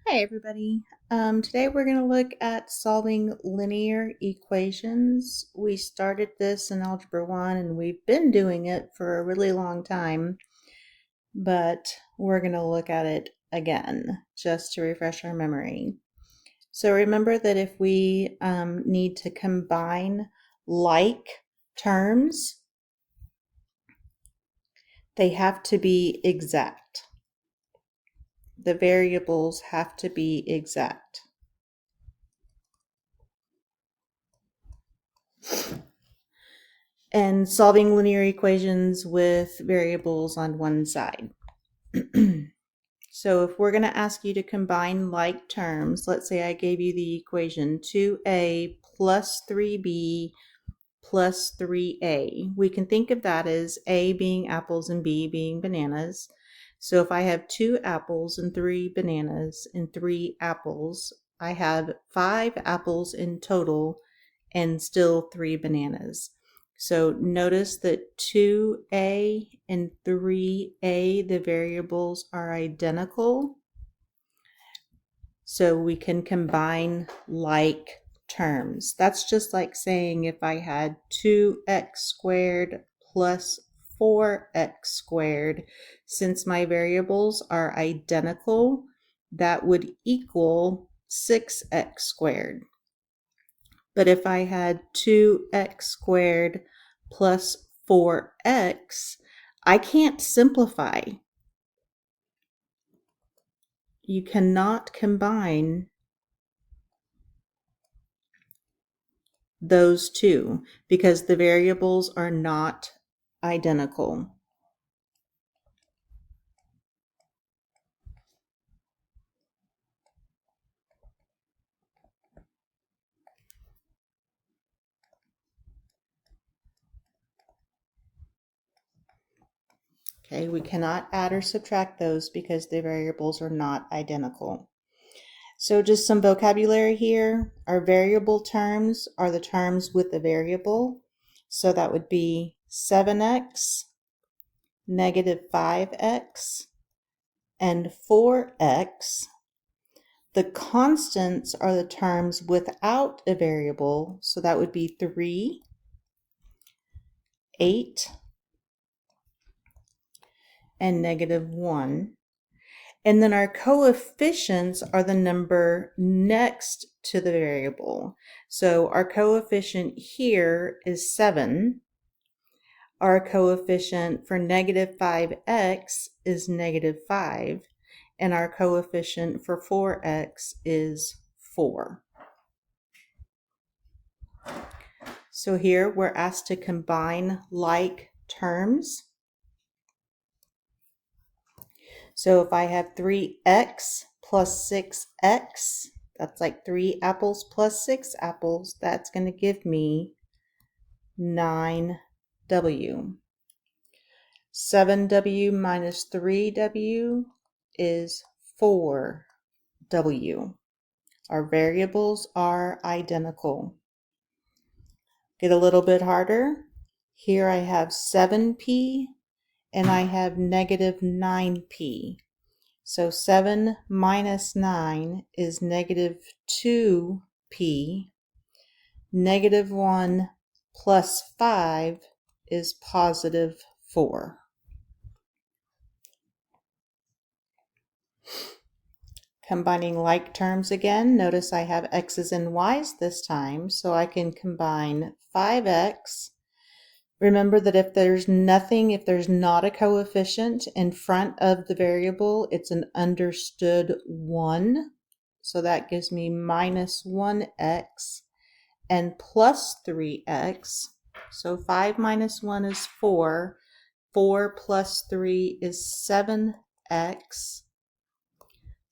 Hi everybody. Today we're going to look at solving linear equations. We started this in Algebra 1 and we've been doing it for a really long time, but we're going to look at it again just to refresh our memory. So remember that if we need to combine like terms, they have to be exact. The variables have to be exact. And solving linear equations with variables on one side. So if we're going to ask you to combine like terms, let's say I gave you the equation 2a plus 3b plus 3a. We can think of that as a being apples and b being bananas. So if I have 2 apples and 3 bananas and 3 apples, I have 5 apples in total and still 3 bananas. So notice that 2a and 3a, the variables are identical. So we can combine like terms. That's just like saying if I had 2x squared plus 4x squared, since my variables are identical, that would equal 6x squared. But if I had 2x squared plus 4x, I can't simplify. You cannot combine those two because the variables are not identical. Okay, we cannot add or subtract those because the variables are not identical. So just some vocabulary here. Our variable terms are the terms with the variable. So that would be 7x, negative 5x, and 4x. The constants are the terms without a variable. So that would be 3, 8, and negative 1. And then our coefficients are the number next to the variable. So our coefficient here is 7. Our coefficient for negative 5x is negative 5. And our coefficient for 4x is 4. So here we're asked to combine like terms. So if I have 3x plus 6x, that's like 3 apples plus 6 apples, that's going to give me 9w. 7w minus 3w is 4w. Our variables are identical. Get a little bit harder. Here I have 7p and I have negative 9p. So 7 minus 9 is negative 2p. Negative 1 plus 5 is positive 4. Combining like terms again, notice I have x's and y's this time, so I can combine 5x. Remember that if there's not a coefficient in front of the variable, it's an understood 1. So that gives me minus 1x and plus 3x. So 5 minus 1 is 4. 4 plus 3 is 7x.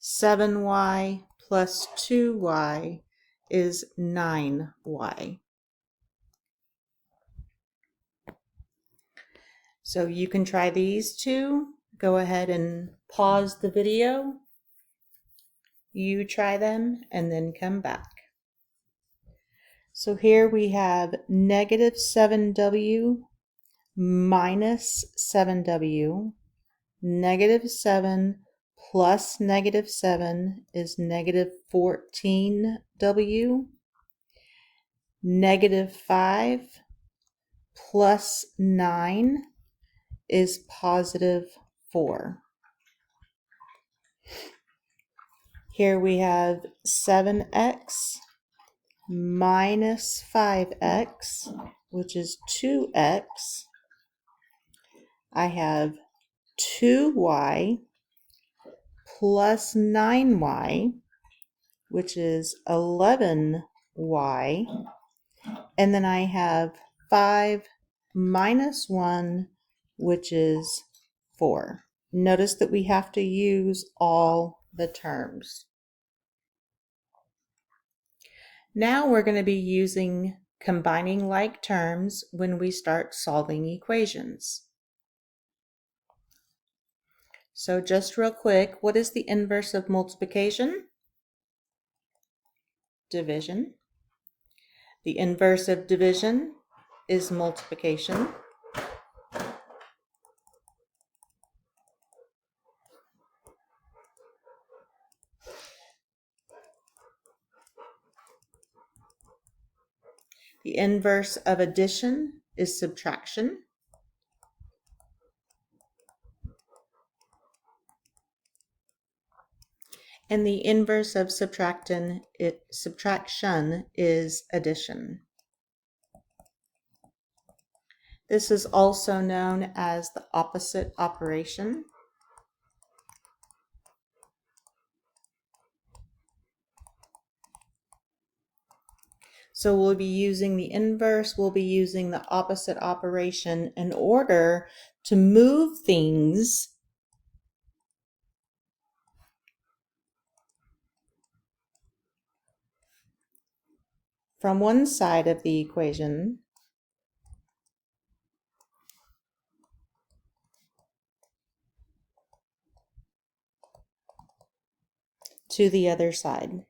7y plus 2y is 9y. So you can try these two. Go ahead and pause the video. You try them and then come back. So here we have negative 7w minus 7w, negative 7 plus negative 7 is negative 14W. Negative 5 plus 9 is positive 4. Here we have 7x minus 5x, which is 2x. I have 2y plus 9y, which is 11y. And then I have 5 minus 1, which is 4. Notice that we have to use all the terms. Now we're going to be using combining like terms when we start solving equations. So just real quick, what is the inverse of multiplication? Division. The inverse of division is multiplication. The inverse of addition is subtraction. And the inverse of subtraction is addition. This is also known as the opposite operation. So we'll be using the inverse, we'll be using the opposite operation in order to move things from one side of the equation to the other side.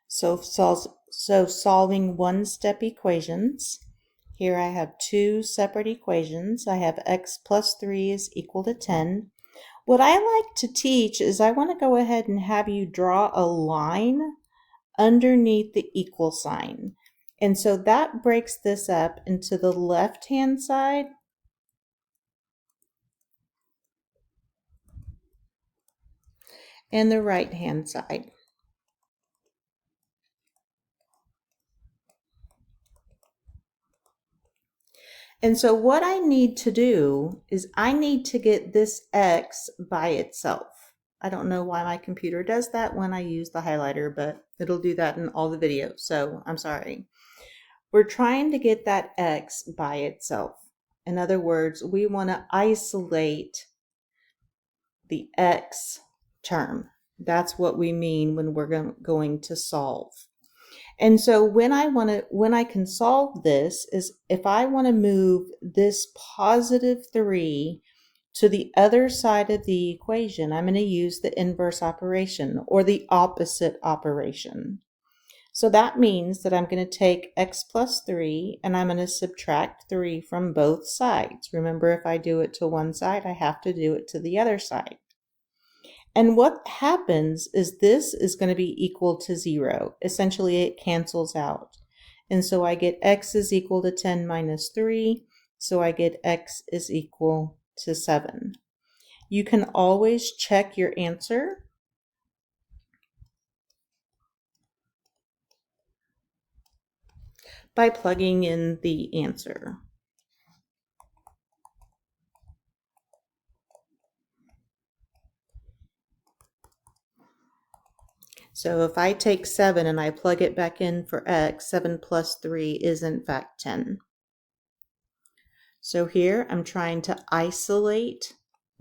So solving one-step equations. Here I have two separate equations. I have x plus 3 is equal to 10. What I like to teach is I want to go ahead and have you draw a line underneath the equal sign. And so that breaks this up into the left-hand side and the right-hand side. And so what I need to do is I need to get this x by itself. I don't know why my computer does that when I use the highlighter, but it'll do that in all the videos, so I'm sorry. We're trying to get that x by itself. In other words, we want to isolate the x term. That's what we mean when we're going to solve. And so when I can solve this is if I want to move this positive 3 to the other side of the equation, I'm going to use the inverse operation or the opposite operation. So that means that I'm going to take x plus 3 and I'm going to subtract 3 from both sides. Remember, if I do it to one side, I have to do it to the other side. And what happens is this is going to be equal to 0. Essentially, it cancels out. And so I get x is equal to 10 minus 3. So I get x is equal to 7. You can always check your answer by plugging in the answer. So if I take 7 and I plug it back in for x, 7 plus 3 is in fact 10. So here I'm trying to isolate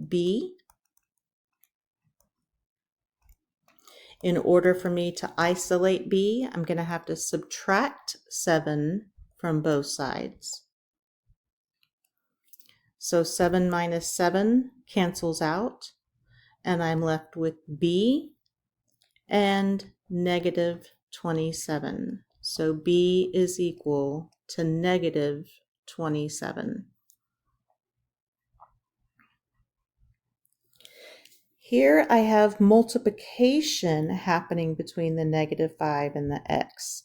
b. In order for me to isolate b, I'm going to have to subtract 7 from both sides. So 7 minus 7 cancels out, and I'm left with b and negative 27. So b is equal to negative 27. Here I have multiplication happening between the negative 5 and the x.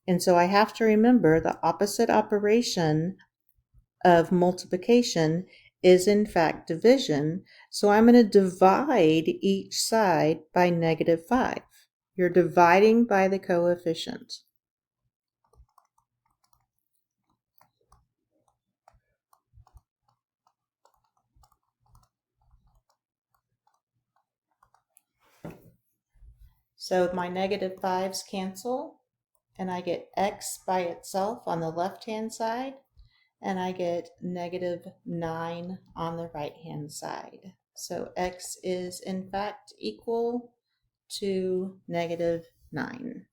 And so I have to remember the opposite operation of multiplication is in fact division. So I'm going to divide each side by negative 5. You're dividing by the coefficient. So my negative 5's cancel, and I get x by itself on the left-hand side, and I get negative 9 on the right-hand side. So x is in fact equal to negative 9.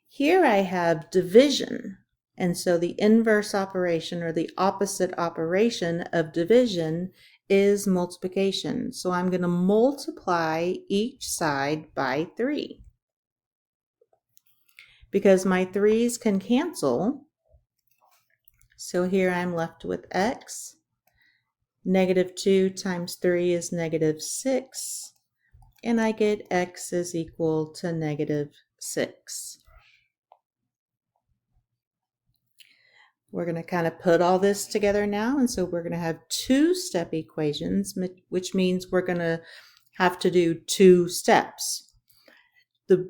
Here I have division, and so the inverse operation or the opposite operation of division is multiplication. So I'm going to multiply each side by 3. Because my 3's can cancel, so here I'm left with x. Negative 2 times 3 is negative 6, and I get x is equal to negative 6. We're going to kind of put all this together now, and so we're going to have two-step equations, which means we're going to have to do 2 steps. The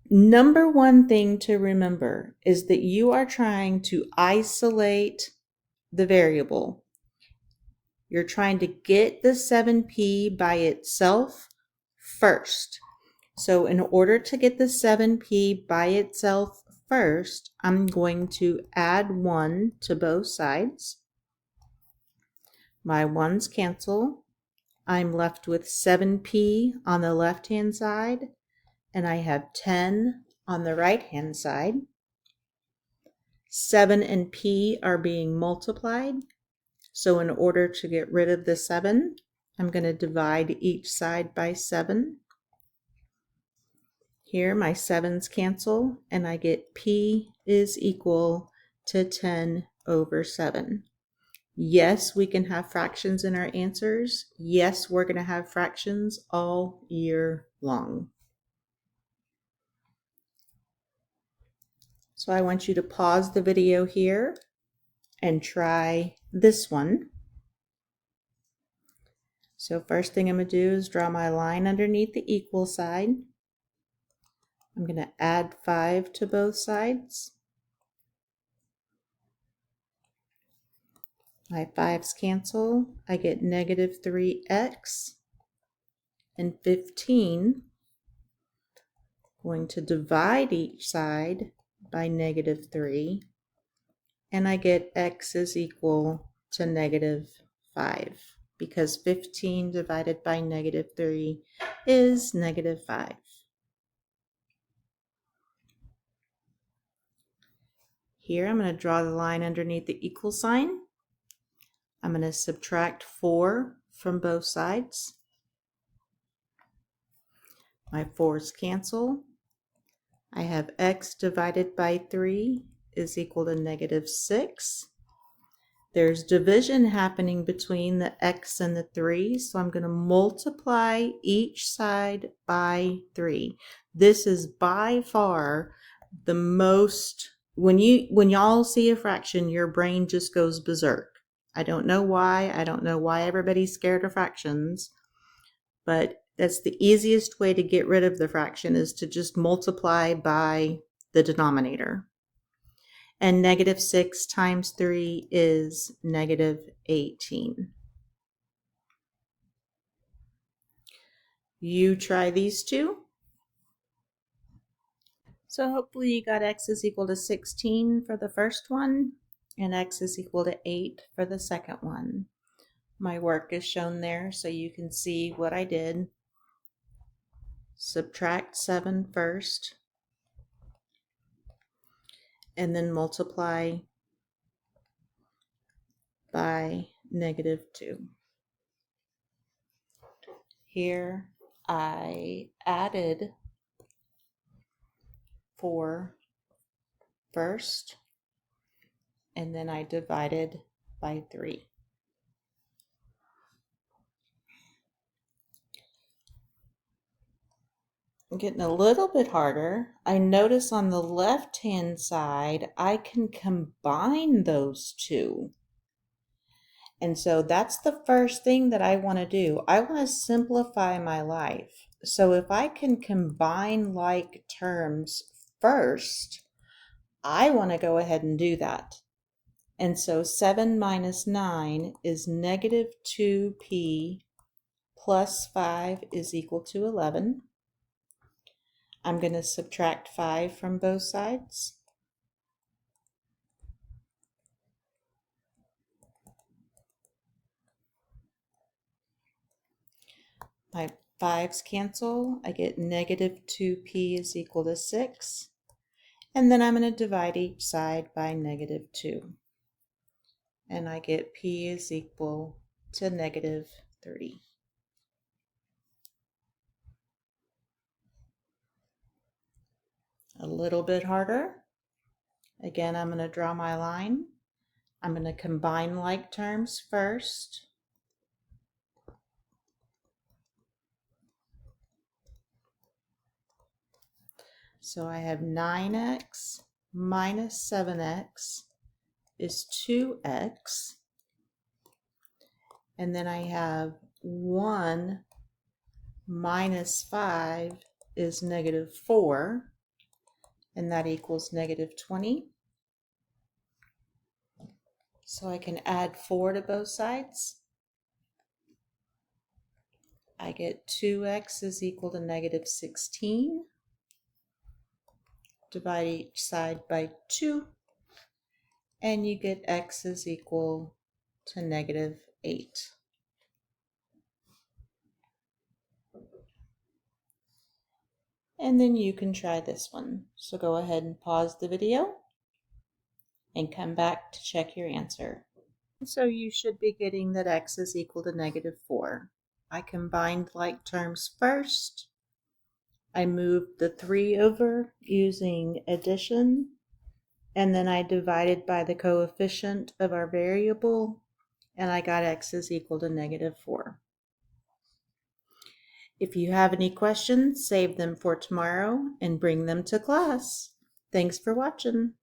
number one thing to remember is that you are trying to isolate the variable. You're trying to get the 7p by itself first. So in order to get the 7p by itself first, I'm going to add 1 to both sides. My 1's cancel. I'm left with 7p on the left-hand side, and I have 10 on the right-hand side. 7 and p are being multiplied. So in order to get rid of the 7, I'm going to divide each side by 7. Here my 7's cancel, and I get p is equal to 10 over 7. Yes, we can have fractions in our answers. Yes, we're going to have fractions all year long. So I want you to pause the video here and try this one. So first thing I'm going to do is draw my line underneath the equal side. I'm going to add 5 to both sides. My 5's cancel. I get negative 3x and 15. Going to divide each side by negative 3. And I get x is equal to negative 5 because 15 divided by negative 3 is negative 5. Here I'm going to draw the line underneath the equal sign. I'm going to subtract 4 from both sides. My 4's cancel. I have x divided by 3 is equal to negative 6. There's division happening between the x and the 3, so I'm going to multiply each side by 3. This is by far the most, when y'all see a fraction, your brain just goes berserk. I don't know why. I don't know why everybody's scared of fractions, but that's the easiest way to get rid of the fraction is to just multiply by the denominator. And negative 6 times 3 is negative 18. You try these two. So hopefully you got x is equal to 16 for the first one and x is equal to 8 for the second one. My work is shown there so you can see what I did. Subtract 7 first, and then multiply by negative 2. Here I added 4 first, and then I divided by 3. I'm getting a little bit harder. I notice on the left-hand side, I can combine those two. And so that's the first thing that I want to do. I want to simplify my life. So if I can combine like terms first, I want to go ahead and do that. And so 7 minus 9 is negative 2p plus 5 is equal to 11. I'm going to subtract 5 from both sides. My 5's cancel. I get negative 2p is equal to 6. And then I'm going to divide each side by negative 2. And I get p is equal to negative 30. A little bit harder. Again, I'm going to draw my line. I'm going to combine like terms first. So I have 9x minus 7x is 2x. And then I have 1 minus 5 is negative 4. And that equals negative 20. So I can add 4 to both sides. I get 2x is equal to negative 16. Divide each side by 2. And you get x is equal to negative 8. And then you can try this one. So go ahead and pause the video and come back to check your answer. So you should be getting that x is equal to negative 4. I combined like terms first. I moved the 3 over using addition, and then I divided by the coefficient of our variable, and I got x is equal to negative 4. If you have any questions, save them for tomorrow and bring them to class. Thanks for watching.